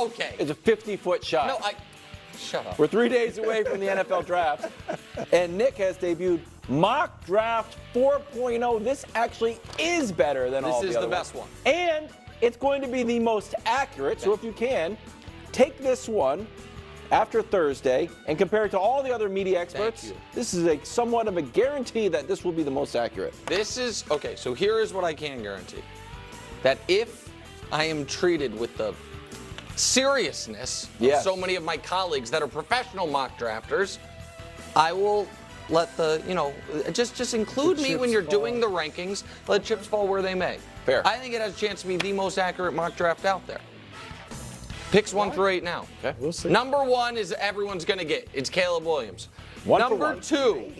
okay. It's a 50-foot shot. No, shut up. We're 3 days away from the NFL draft, and Nick has debuted Mock Draft 4.0. This actually is better than all the other ones. This is the best one. And it's going to be the most accurate, so if you can, take this one after Thursday and compare it to all the other media experts. This is a somewhat of a guarantee that this will be the most accurate. This is, okay, so here is what I can guarantee. That if I am treated with the seriousness of so many of my colleagues that are professional mock drafters, I will let the, just include me when you're doing the rankings. Let chips fall where they may. Fair. I think it has a chance to be the most accurate mock draft out there. Picks 1 through 8 now. Okay, we'll see. Number 1 is everyone's going to get. It's Caleb Williams. Number 2,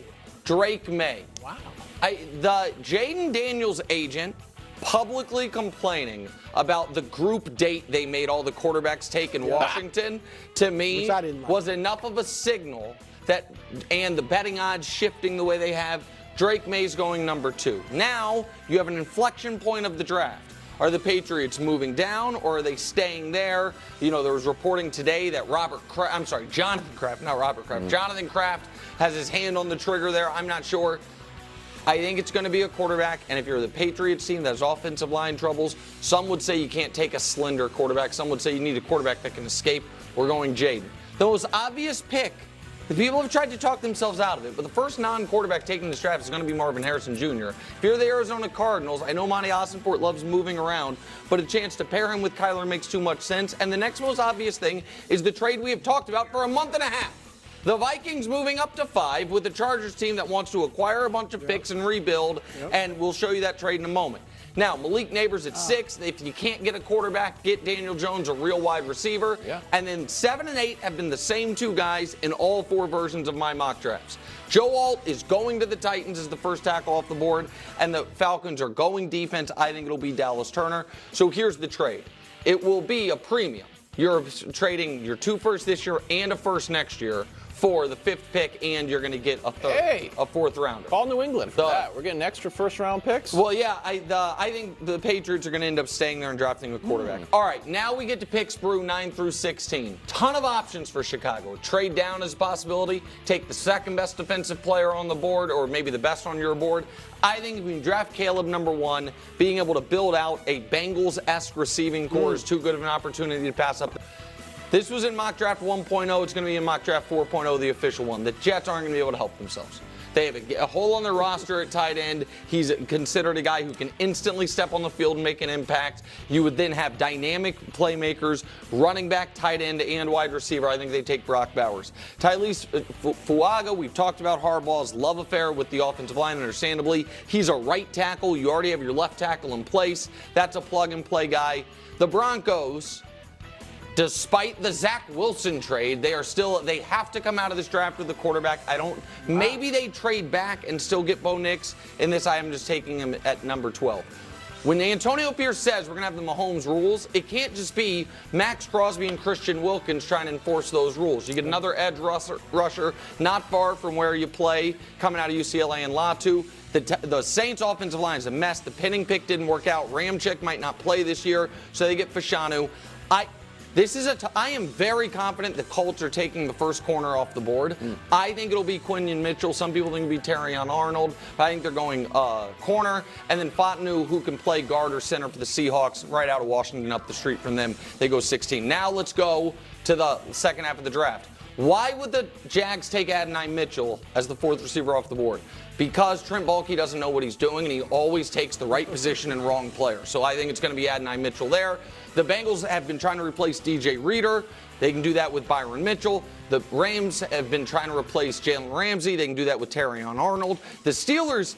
Drake May. Wow. The Jaden Daniels agent publicly complaining about the group date they made all the quarterbacks take in Washington, to me, was enough of a signal that, and the betting odds shifting the way they have, Drake May's going number 2. Now, you have an inflection point of the draft. Are the Patriots moving down, or are they staying there? There was reporting today that Jonathan Kraft has his hand on the trigger there. I'm not sure. I think it's going to be a quarterback, and if you're the Patriots team that has offensive line troubles, some would say you can't take a slender quarterback. Some would say you need a quarterback that can escape. We're going Jaden. The most obvious pick, the people have tried to talk themselves out of it, but the first non-quarterback taking this draft is going to be Marvin Harrison Jr. If you're the Arizona Cardinals, I know Monty Ossenfort loves moving around, but a chance to pair him with Kyler makes too much sense. And the next most obvious thing is the trade we have talked about for a month and a half. The Vikings moving up to 5 with the Chargers team that wants to acquire a bunch of picks and rebuild, and we'll show you that trade in a moment. Now, Malik Neighbors at 6. If you can't get a quarterback, get Daniel Jones, a real wide receiver. And then 7 and 8 have been the same 2 guys in all 4 versions of my mock drafts. Joe Alt is going to the Titans as the first tackle off the board, and the Falcons are going defense. I think it'll be Dallas Turner. So here's the trade. It will be a premium. You're trading your 2 firsts this year and a first next year for the 5th pick, and you're going to get a 4th rounder. Call New England for that. We're getting extra first-round picks. Well, yeah, I think the Patriots are going to end up staying there and drafting a quarterback. All right, now we get to picks brew 9 through 16. Ton of options for Chicago. Trade down is a possibility. Take the second best defensive player on the board, or maybe the best on your board. I think if you draft Caleb number 1, being able to build out a Bengals-esque receiving core is too good of an opportunity to pass up. This was in Mock Draft 1.0. It's going to be in Mock Draft 4.0, the official one. The Jets aren't going to be able to help themselves. They have a hole on their roster at tight end. He's considered a guy who can instantly step on the field and make an impact. You would then have dynamic playmakers, running back, tight end, and wide receiver. I think they take Brock Bowers. Tylese Fuaga, we've talked about Harbaugh's love affair with the offensive line, understandably. He's a right tackle. You already have your left tackle in place. That's a plug-and-play guy. The Broncos, despite the Zach Wilson trade, they have to come out of this draft with a quarterback. Maybe they trade back and still get Bo Nix. In this, I am just taking him at number 12. When Antonio Pierce says we're going to have the Mahomes rules, it can't just be Max Crosby and Christian Wilkins trying to enforce those rules. You get another edge rusher not far from where you play, coming out of UCLA and Latu. The Saints' offensive line is a mess. The Penning pick didn't work out. Ramczyk might not play this year, so they get Fashanu. I am very confident the Colts are taking the first corner off the board. I think it'll be Quinyon Mitchell. Some people think it'll be Terrion Arnold. But I think they're going corner. And then Fatanu, who can play guard or center for the Seahawks, right out of Washington up the street from them. They go 16. Now let's go to the second half of the draft. Why would the Jags take Adonai Mitchell as the 4th receiver off the board? Because Trent Baalke doesn't know what he's doing, and he always takes the right position and wrong player. So I think it's going to be Adonai Mitchell there. The Bengals have been trying to replace DJ Reader. They can do that with Byron Mitchell. The Rams have been trying to replace Jalen Ramsey. They can do that with Terrion Arnold. The Steelers,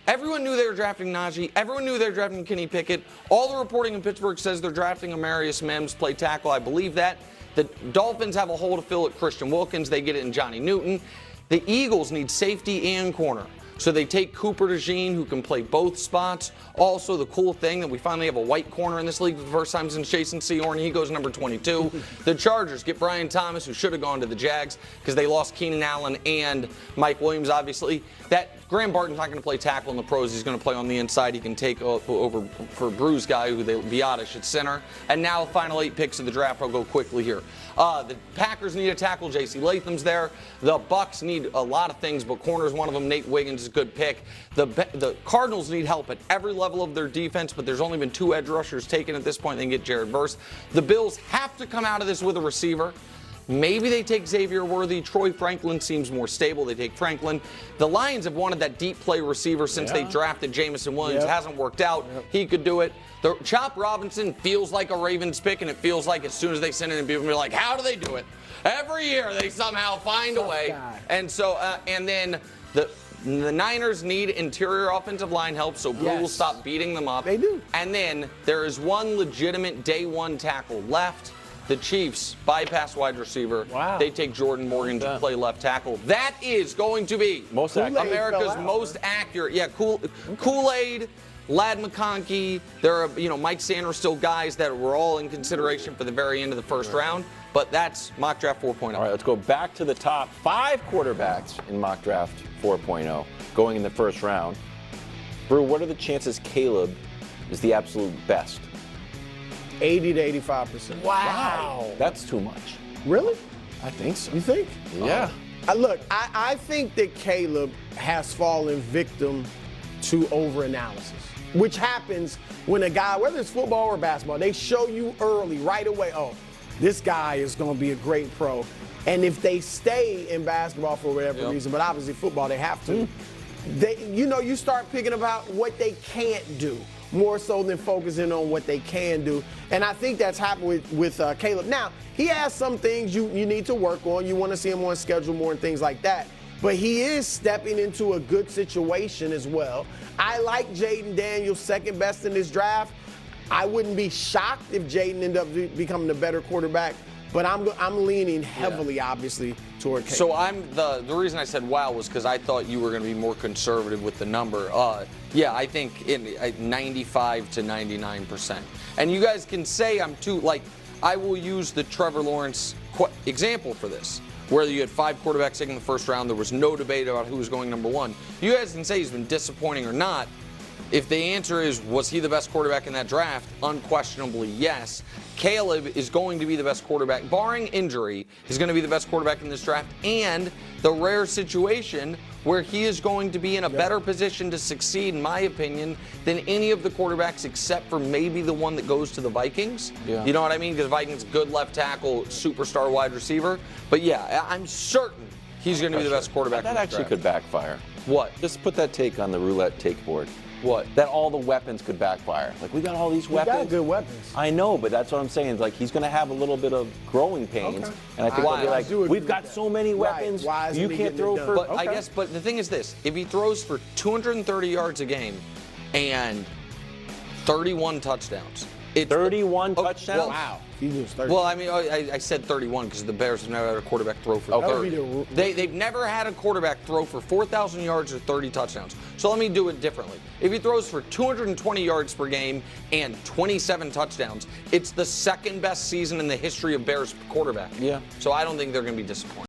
everyone knew they were drafting Najee. Everyone knew they were drafting Kenny Pickett. All the reporting in Pittsburgh says they're drafting Amarius Mims, play tackle. I believe that. The Dolphins have a hole to fill at Christian Wilkins. They get it in Johnny Newton. The Eagles need safety and corner. So they take Cooper DeJean, who can play both spots. Also, the cool thing that we finally have a white corner in this league for the first time since Jason Sehorn. He goes number 22. The Chargers get Brian Thomas, who should have gone to the Jags because they lost Keenan Allen and Mike Williams, obviously. That Graham Barton's not going to play tackle in the pros. He's going to play on the inside. He can take over for Bruce guy, who Biotish at center. And now the final 8 picks of the draft. I'll go quickly here. The Packers need a tackle. J.C. Latham's there. The Bucks need a lot of things, but corner's one of them. Nate Wiggins is a good pick. The Cardinals need help at every level of their defense, but there's only been 2 edge rushers taken at this point. They can get Jared Verse. The Bills have to come out of this with a receiver. Maybe they take Xavier Worthy. Troy Franklin seems more stable. They take Franklin. The Lions have wanted that deep play receiver since they drafted Jamison Williams. Hasn't worked out. He could do it. The Chop Robinson feels like a Ravens pick, and it feels like as soon as they send it in, people will be like, how do they do it? Every year they somehow find a way. And so, and then the Niners need interior offensive line help, so Blue will stop beating them up. They do. And then there is one legitimate day 1 tackle left. The Chiefs bypass wide receiver. They take Jordan Morgan to play left tackle. That is going to be America's most accurate. Yeah, Kool-Aid, Ladd McConkey. There are, Mike Sanders still guys that were all in consideration for the very end of the first round. But that's Mock Draft 4.0. All right, let's go back to the top 5 quarterbacks in Mock Draft 4.0 going in the first round. Brew, what are the chances Caleb is the absolute best? 80 to 85%. Wow. That's too much. Really? I think so. You think? Yeah. Look, I think that Caleb has fallen victim to overanalysis, which happens when a guy, whether it's football or basketball, they show you early, right away, oh, this guy is going to be a great pro. And if they stay in basketball for whatever reason, but obviously football, they have to, you start picking about what they can't do, more so than focusing on what they can do. And I think that's happened with Caleb. Now, he has some things you need to work on. You want to see him on schedule more and things like that. But he is stepping into a good situation as well. I like Jaden Daniels second best in this draft. I wouldn't be shocked if Jaden ended up becoming the better quarterback. But I'm leaning heavily, obviously, toward Caleb. So the reason I said wow was because I thought you were going to be more conservative with the number. Yeah, I think 95 to 99%. And you guys can say I'm too, I will use the Trevor Lawrence example for this, where you had 5 quarterbacks taken in the first round. There was no debate about who was going number 1. You guys can say he's been disappointing or not. If the answer is, was he the best quarterback in that draft? Unquestionably, yes. Caleb is going to be the best quarterback, barring injury, he's going to be the best quarterback in this draft, and the rare situation where he is going to be in a better position to succeed, in my opinion, than any of the quarterbacks except for maybe the one that goes to the Vikings. You know what I mean? Because Vikings, good left tackle, superstar wide receiver. But yeah, I'm certain he's going to be the best quarterback in this draft. That actually could backfire. What? Just put that take on the roulette take board. What? That all the weapons could backfire. We got all these weapons. We got good weapons. I know, but that's what I'm saying. He's going to have a little bit of growing pains. Okay. And I think they'll be like, we've got so many weapons. Why you can't throw for. But I guess, but the thing is this: if he throws for 230 yards a game and 31 touchdowns, it's 31 touchdowns. Well, wow. Well, I mean, I said 31 because the Bears have never had a quarterback throw for 30. They've never had a quarterback throw for 4,000 yards or 30 touchdowns. So let me do it differently. If he throws for 220 yards per game and 27 touchdowns, it's the second best season in the history of Bears quarterback. Yeah. So I don't think they're going to be disappointed.